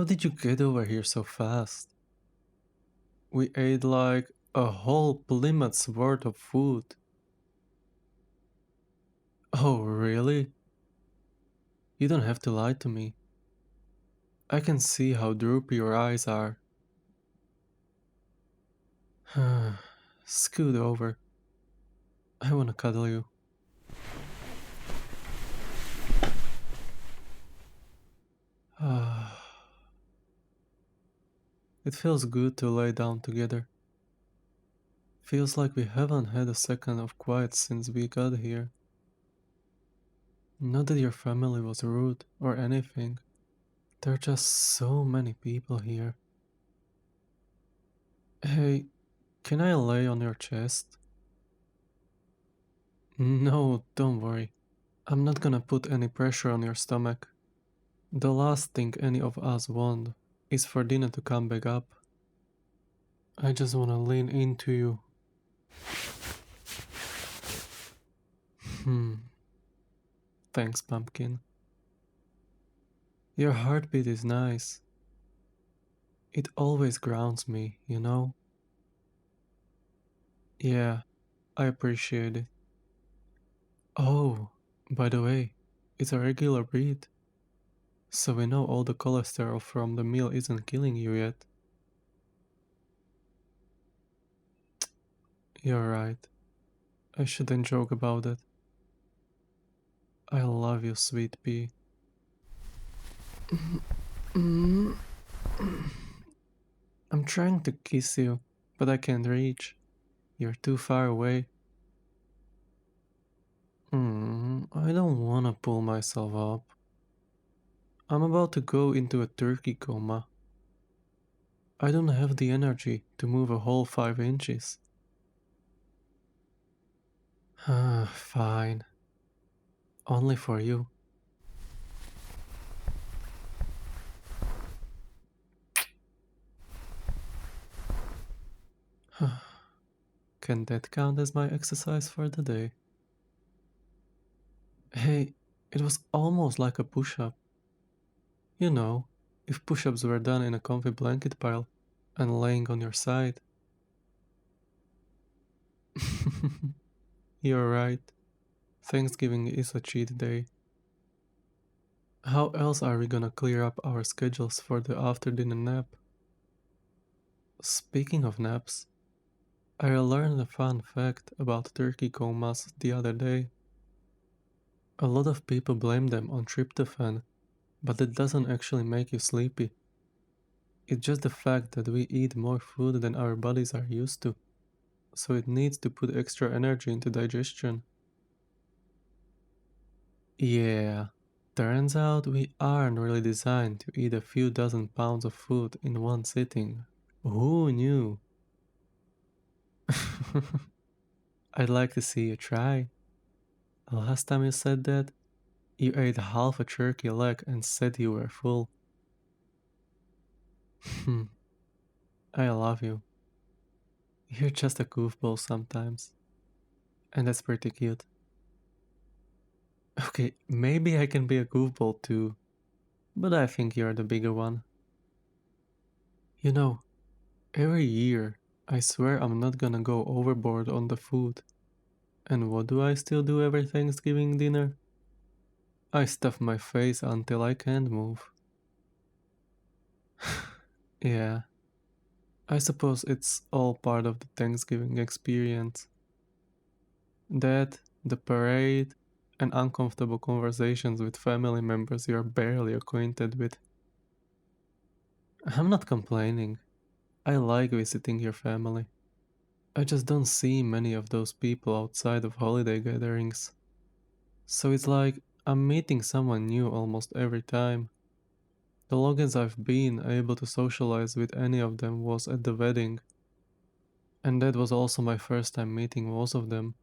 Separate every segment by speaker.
Speaker 1: did you get over here so fast? We ate like a whole Plymouth's worth of food. Oh, really? You don't have to lie to me. I can see how droopy your eyes are. Scoot over. I wanna cuddle you. It feels good to lay down together. Feels like we haven't had a second of quiet since we got here. Not that your family was rude or anything. There are just so many people here. Hey, can I lay on your chest? No, don't worry. I'm not gonna put any pressure on your stomach. The last thing any of us want is for dinner to come back up. I just wanna lean into you. Hmm. Thanks, Pumpkin. Your heartbeat is nice. It always grounds me, you know? Yeah, I appreciate it. Oh, by the way, it's a regular breed. So we know all the cholesterol from the meal isn't killing you yet. You're right. I shouldn't joke about it. I love you, sweet pea. I'm trying to kiss you, but I can't reach. You're too far away. I don't wanna pull myself up. I'm about to go into a turkey coma. I don't have the energy to move a whole 5 inches. Fine. Only for you. Can that count as my exercise for the day? Hey, it was almost like a push-up. You know, if push-ups were done in a comfy blanket pile and laying on your side. You're right. Thanksgiving is a cheat day. How else are we gonna clear up our schedules for the after dinner nap? Speaking of naps, I learned a fun fact about turkey comas the other day. A lot of people blame them on tryptophan, but it doesn't actually make you sleepy. It's just the fact that we eat more food than our bodies are used to, so it needs to put extra energy into digestion. Yeah, turns out we aren't really designed to eat a few dozen pounds of food in one sitting. Who knew? I'd like to see you try. Last time you said that, you ate half a turkey leg and said you were full. Hmm, I love you. You're just a goofball sometimes, and that's pretty cute. Okay, maybe I can be a goofball too, but I think you're the bigger one. You know, every year, I swear I'm not gonna go overboard on the food. And what do I still do every Thanksgiving dinner? I stuff my face until I can't move. Yeah, I suppose it's all part of the Thanksgiving experience. That, the parade, and uncomfortable conversations with family members you're barely acquainted with. I'm not complaining. I like visiting your family. I just don't see many of those people outside of holiday gatherings. So it's like I'm meeting someone new almost every time. The longest I've been able to socialize with any of them was at the wedding, and that was also my first time meeting most of them.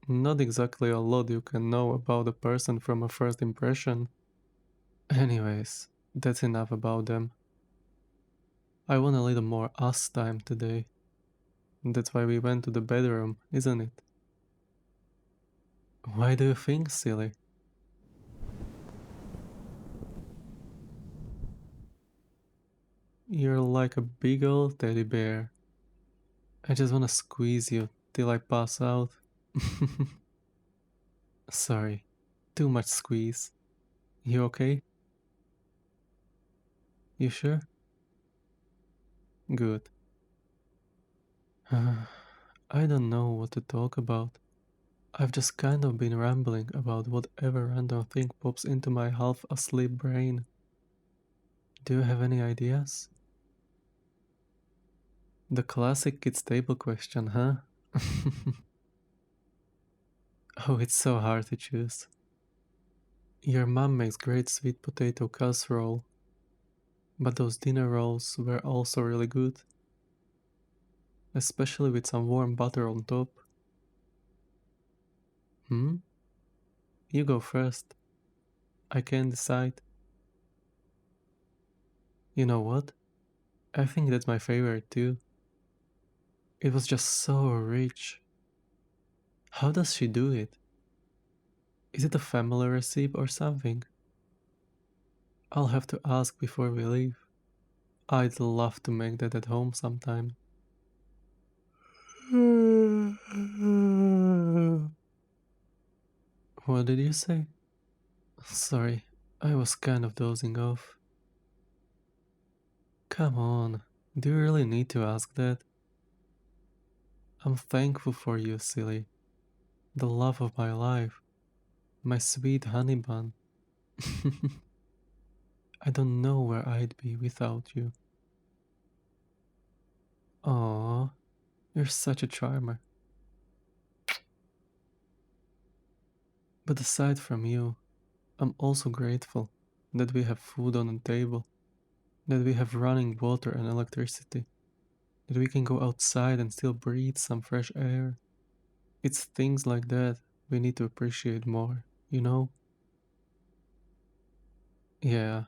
Speaker 1: Not exactly a lot you can know about a person from a first impression. Anyways, that's enough about them. I want a little more us time today. That's why we went to the bedroom, isn't it? Why do you think, silly? You're like a big old teddy bear. I just wanna squeeze you till I pass out. Sorry, too much squeeze. You okay? You sure? Good. I don't know what to talk about. I've just kind of been rambling about whatever random thing pops into my half asleep brain. Do you have any ideas? The classic kids table question, huh? Oh, it's so hard to choose. Your mom makes great sweet potato casserole, but those dinner rolls were also really good, especially with some warm butter on top. Hmm? You go first. I can't decide. You know what? I think that's my favorite too. It was just so rich. How does she do it? Is it a family recipe or something? I'll have to ask before we leave. I'd love to make that at home sometime. What did you say? Sorry, I was kind of dozing off. Come on, do you really need to ask that? I'm thankful for you, silly. The love of my life. My sweet honey bun. I don't know where I'd be without you. Aww, you're such a charmer. But aside from you, I'm also grateful that we have food on the table, that we have running water and electricity, that we can go outside and still breathe some fresh air. It's things like that we need to appreciate more, you know? Yeah,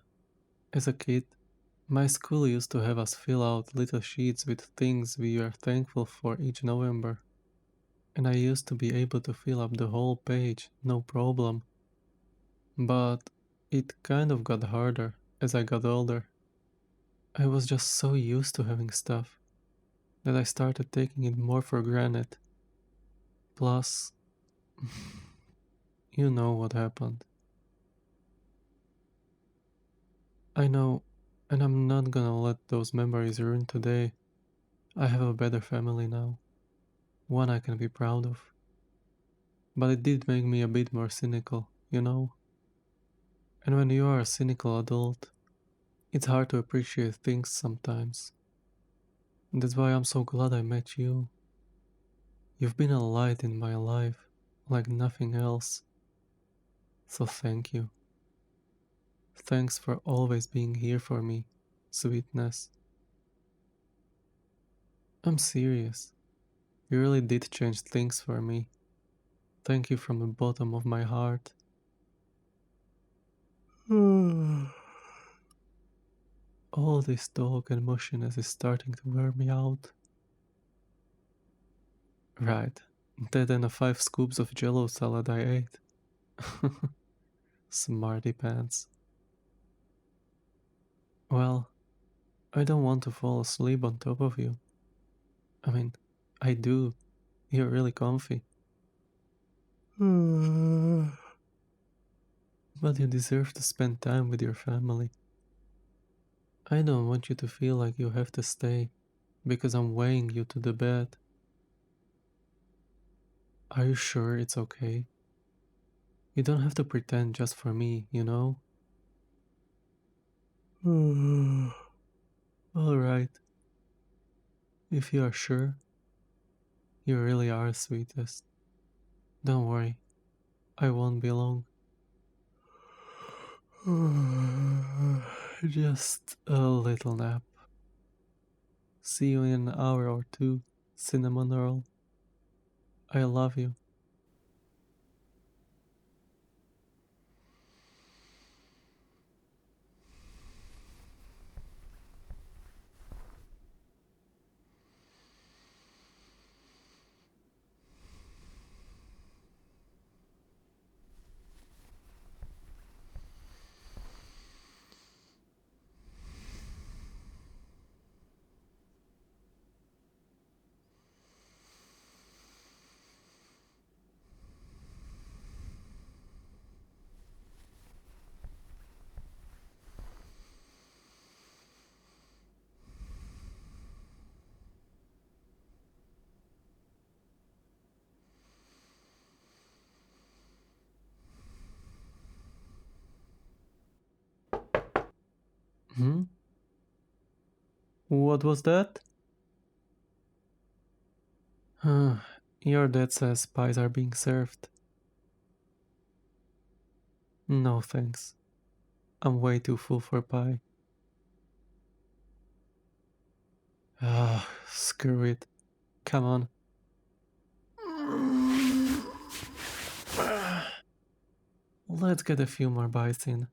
Speaker 1: as a kid, my school used to have us fill out little sheets with things we were thankful for each November, and I used to be able to fill up the whole page, no problem. But it kind of got harder as I got older. I was just so used to having stuff that I started taking it more for granted. Plus, you know what happened. I know, and I'm not gonna let those memories ruin today. I have a better family now, one I can be proud of. But it did make me a bit more cynical, you know? And when you are a cynical adult, it's hard to appreciate things sometimes. That's why I'm so glad I met you. You've been a light in my life, like nothing else. So thank you. Thanks for always being here for me, sweetness. I'm serious. You really did change things for me. Thank you from the bottom of my heart. All this talk and mushiness is starting to wear me out. Right, that and the 5 scoops of jello salad I ate. Smarty pants. Well, I don't want to fall asleep on top of you. I mean, I do. You're really comfy. But you deserve to spend time with your family. I don't want you to feel like you have to stay because I'm weighing you to the bed. Are you sure it's okay? You don't have to pretend just for me, you know? Alright, if you are sure, you really are sweetest. Don't worry, I won't be long. Just a little nap. See you in an hour or two, cinnamon roll. I love you. What was that? Your dad says pies are being served. No thanks. I'm way too full for pie. Screw it. Come on. Let's get a few more bites in.